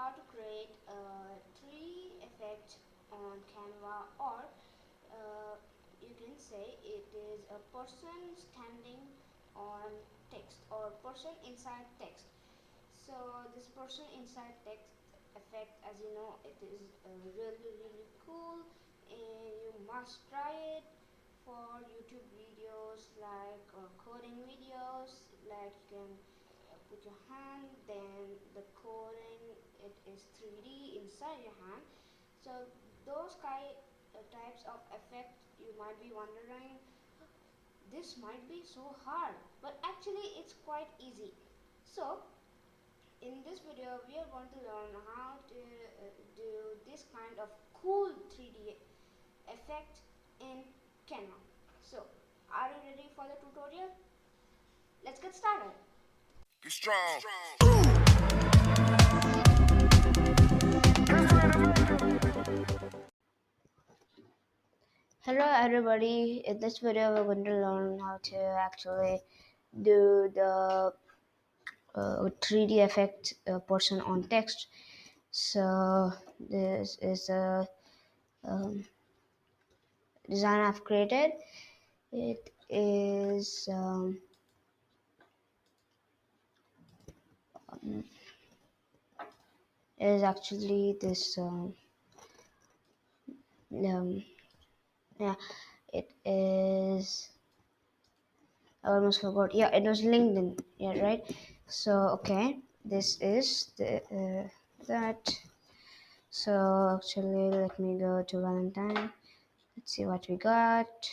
how to create a 3D effect on Canva, or you can say it is a person standing on text or person inside text. So this person inside text effect, as you know, it is really cool, and you must try it for YouTube videos like coding videos. Like you can put your hand, then the coding, it is 3D inside your hand. So those types of effect, you might be wondering, this might be so hard, but actually it's quite easy. So in this video we are going to learn how to do this kind of cool 3D effect in Canva. So are you ready for the tutorial? Let's get started. Get strong. Hello everybody, in this video we're going to learn how to actually do the 3D effect portion on text. So this is a design I've created. It is actually this yeah, it is, I almost forgot. Yeah, it was LinkedIn. Yeah, right. So okay, this is the that. So actually, let me go to Valentine. Let's see what we got.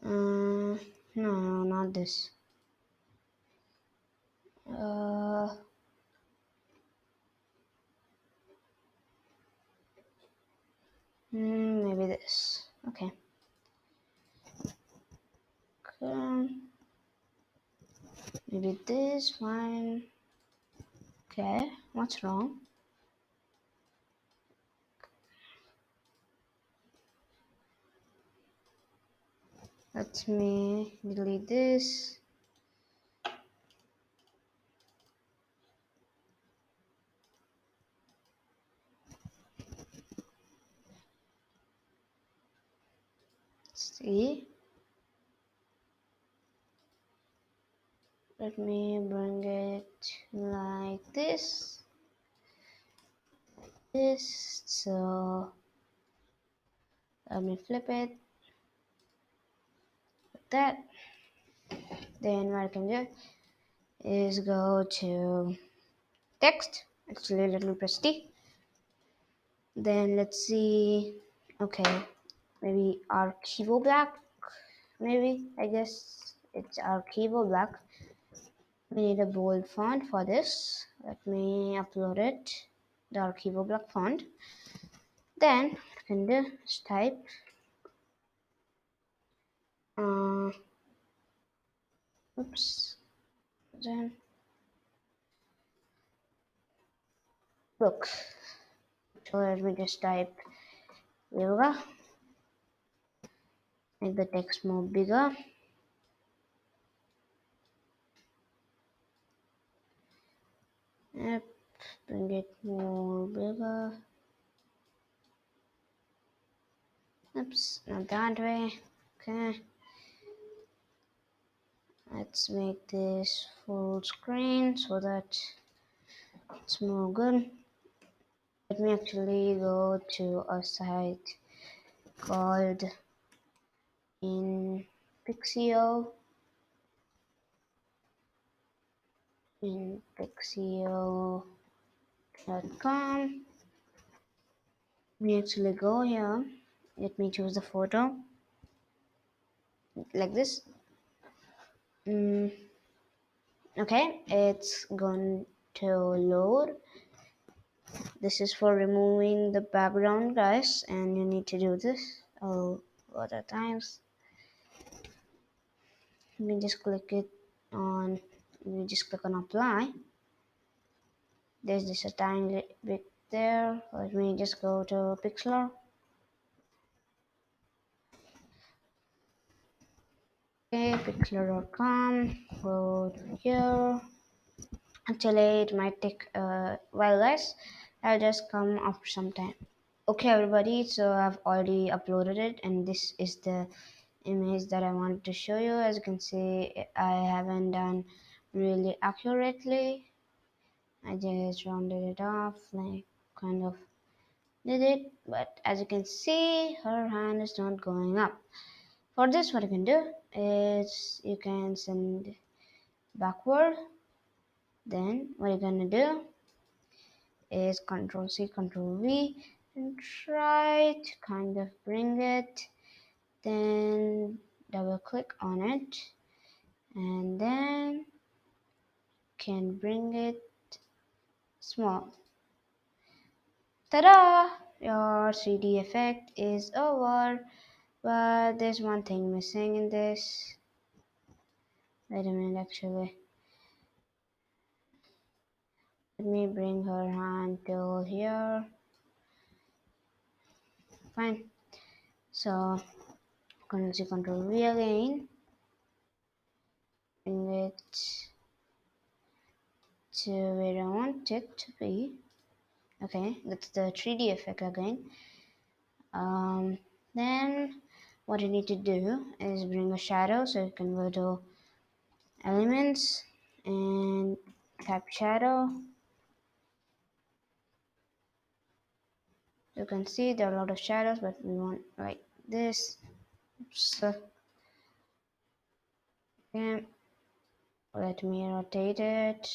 No, not this. Uh, maybe this. Okay. Maybe this one. Okay, what's wrong? Let me delete this. See, let me bring it like this. So let me flip it like that. Then what I can do is go to text. Actually, let me press T. Then let's see. Okay, maybe Archivo Black. Maybe, I guess it's Archivo Black. We need a bold font for this. Let me upload it, the Archivo Black font. Then I can do is type oops, then look. So let me just type yoga, make the text more bigger. Yep, bring it more bigger. Oops, not that way. Okay. Let's make this full screen so that it's more good. Let me actually go to a site called Pixio. In Pixio.com. Let me actually go here. Let me choose the photo like this. Okay, it's going to load. This is for removing the background, guys, and you need to do this a lot of times. Let me just click it on. Let me just click on apply. There's this a tiny bit there. Let me just go to Pixlr. Okay, pixlr.com. Go here. Actually, it might take a while, guys. I'll just come after some time. Okay, everybody, so I've already uploaded it, and this is the image that I wanted to show you. As you can see, I haven't done really accurately. I just rounded it off, like kind of did it, but as you can see, her hand is not going up. For this, what you can do is you can send backward. Then what you're gonna do is Control C, Control V, and try to kind of bring it. Then double click on it, and then can bring it small. Ta-da! Your 3D effect is over, but there's one thing missing in this. Wait a minute, actually. Let me bring her hand till here. Fine. So, Control V again. Bring it to where I want it to be. Okay, that's the 3D effect again. Then what you need to do is bring a shadow, so you can go to elements and tap shadow. You can see there are a lot of shadows, but we want like this. So okay, let me rotate it.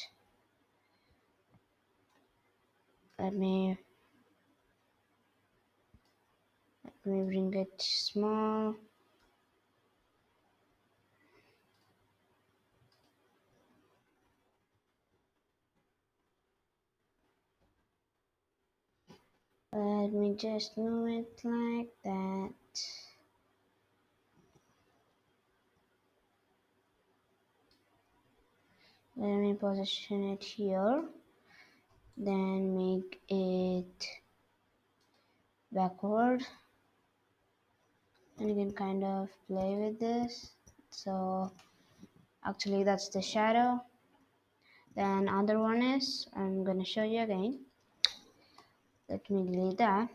Let me bring it small. Let me just move it like that. Let me position it here. Then make it backward. And you can kind of play with this. So actually that's the shadow. Then other one is, I'm gonna show you again. Let me delete that.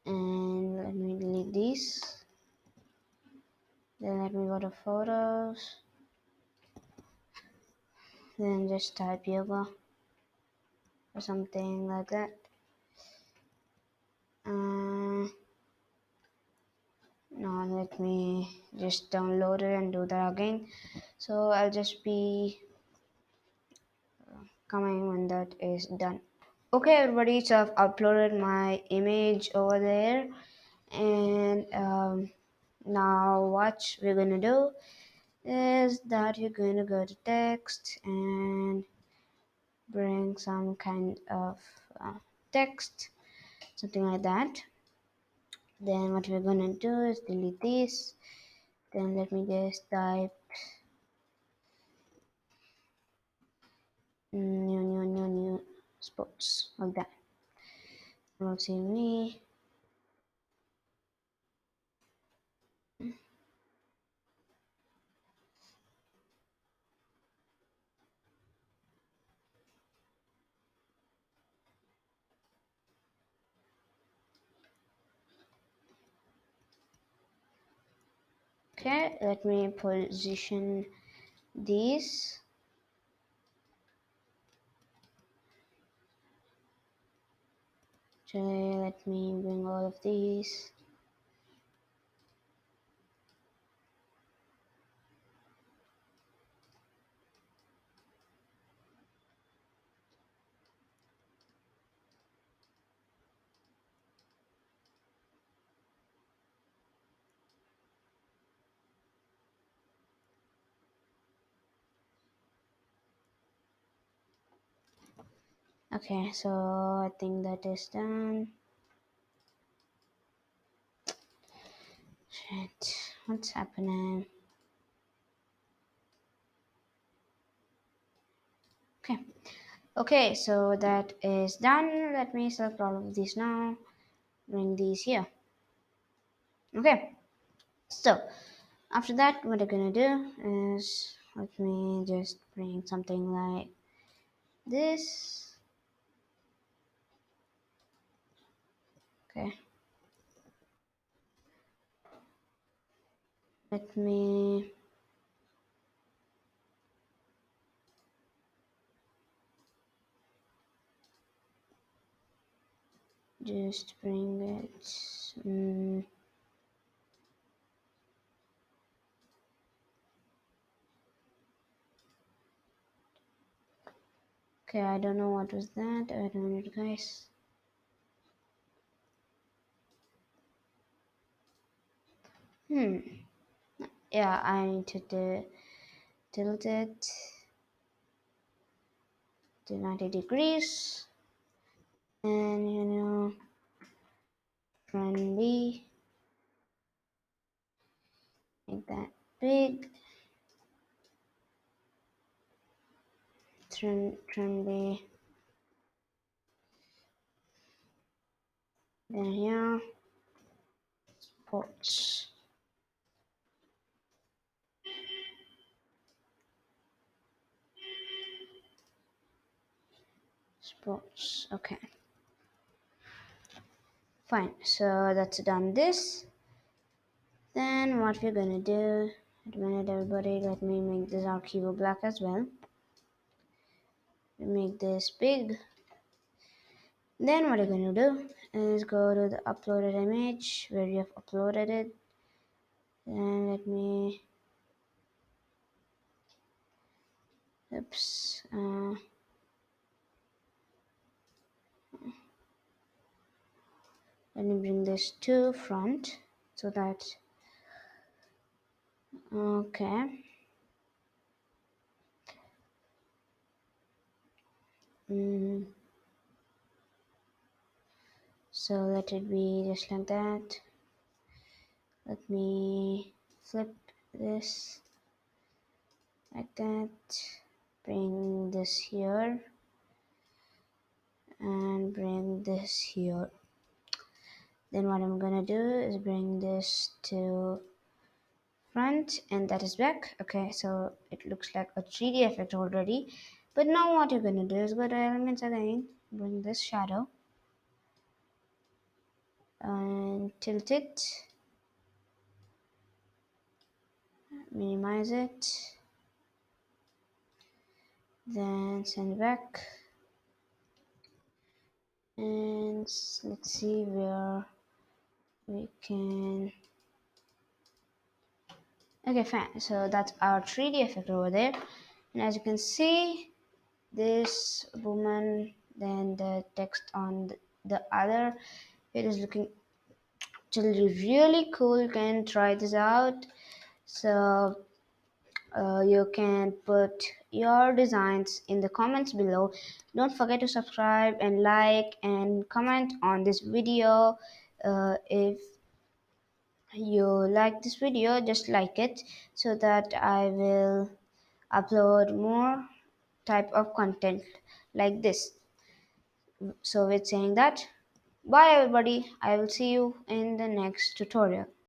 And let me delete these. Then let me go to photos. Then just type yoga or something like that. Now let me just download it and do that again. So I'll just be coming when that is done. Okay, everybody, so I've uploaded my image over there, and now what we're gonna do is that you're gonna go to text and bring some kind of text, something like that. Then what we're gonna do is delete this. Then let me just type new sports, like that. You'll see me. Okay, let me position these. Actually, let me bring all of these. Okay, so I think that is done. Shit, what's happening? Okay, so that is done. Let me select all of these now. Bring these here. Okay, so after that, what I'm gonna do is Let me just bring something like this. Okay. Let me just bring it. Okay, I don't know what was that. Wait a minute, guys. Yeah, I need to tilt it to 90 degrees, and friendly, make that big. Trendy. Then here, sports. Sports. Okay. Fine. So that's done this. Then what we're gonna do, wait a minute everybody, let me make this our keyboard black as well. Make this big. Then what you're gonna do is go to the uploaded image where you have uploaded it. And let me, oops, let me bring this to front so that, okay. So let it be just like that. Let me flip this like that, bring this here and bring this here. Then what I'm gonna do is bring this to front and that is back. Okay, so it looks like a 3D effect already. But now what you're gonna do is go to elements again, bring this shadow and tilt it, minimize it, then send back, and let's see where we can. Okay, fine. So that's our 3D effect over there, and as you can see, this woman, then the text on the other, it is looking actually really cool. You can try this out. So you can put your designs in the comments below. Don't forget to subscribe and like and comment on this video. If you like this video, just like it so that I will upload more type of content like this. So with saying that, bye everybody, I will see you in the next tutorial.